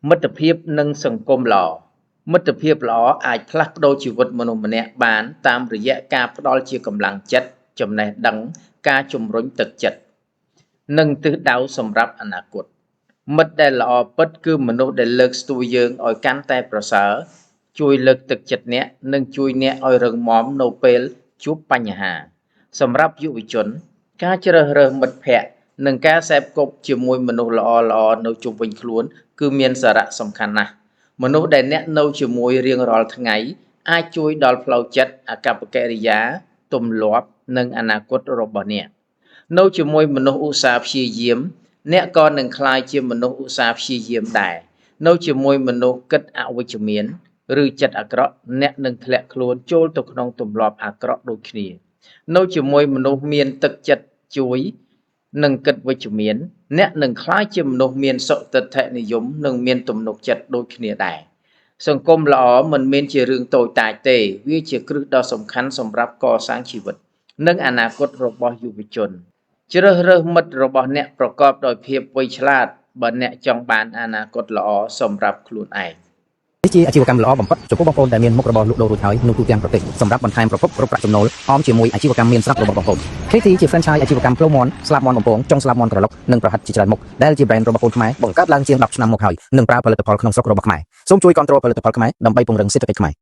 មិត្តភាពនិងសង្គមល្អមិត្តភាពល្អអាចផ្លាស់ប្ដូរជីវិតមនុស្សម្នាក់បានតាមរយៈការផ្ដល់ជាកម្លាំងចិត្តចំណេះដឹងការជំរុញទឹកចិត្តនិងទិសដៅសម្រាប់អនាគតមិត្តដែលល្អពិតគឺមនុស្សដែលលើកស្ទួយយើងឲ្យកាន់តែប្រសើរជួយលើកទឹកចិត្តអ្នកនិងជួយអ្នកឲ្យរឹងមាំនៅពេលជួបបញ្ហាសម្រាប់យុវជនការជ្រើសរើសមិត្តភ័ក្តិនិងការសេពគប់ជាមួយមនុស្សល្អៗនៅជុំវិញខ្លួនគឺមានសារៈសំខាន់ណាស់មនុស្សដែលអ្នកនៅជាមួយរៀងរាល់ថ្ងៃអាចជួយដល់ផ្លូវចិត្តអាកប្បកិរិយាទម្លាប់និងអនាគតរបស់អ្នកនៅជាមួយមនុស្សឧស្សាហ៍ព្យាយាមអ្នកក៏នឹងក្លាយជាមនុស្សឧស្សាហ៍ព្យាយាមដែរនៅជាមួយមនុស្សគិតអវិជ្ជមានឬចិត្តអាក្រក់អ្នកនឹងធ្លាក់ខ្លួនចូលទៅក្នុងទម្លាប់អាក្រក់ដូចគ្នានៅជាមួយមនុស្សមានទឹកចិត្តជួយនិងគិតវិជ្ជមានអ្នកនឹងក្លាយជាមនុស្សមានសុទិដ្ឋិនិយមនិងមានទំនុកចិត្តដូចគ្នាដែរសង្គមល្អមិនមែនជារឿងតូចតាចទេវាជាគ្រឹះដ៏សំខាន់សម្រាប់កសាងជីវិតនិងអនាគតរបស់យុវជនជ្រើសរើសមិត្តរបស់អ្នកប្រកបដោយភាពវៃឆ្លាតបើអ្នកចង់បានអនាគតល្អសម្រាប់ខ្លួនឯងនេះជាអាជីវកម្មល្អបំផុតចំពោះបងប្អូនដែលមានមុខរបរលក់ដូររួចហើយនៅទូទាំងប្រទេសសម្រាប់បន្ថែមប្រភពរកប្រាក់ចំណូលអមជាមួយអាជីវកម្មមានស្រាប់របស់បងប្អូន KT ជា franchise អាជីវកម្មផ្លូវមន់ស្លាប់មន់បំពងចុងស្លាប់មន់ក្រឡុកនិងប្រហិតជាច្រើនមុខដែលជា brand របស់បងប្អូនខ្មែរបង្កើតឡើងជាង10ឆ្នាំមកហើយនិងប្រើផលិតផលក្នុងស្រុករបស់ខ្មែរសូមជួយគាំទ្រផលិតផលខ្មែរដើម្បីពង្រឹងសេដ្ឋកិច្ចខ្មែរ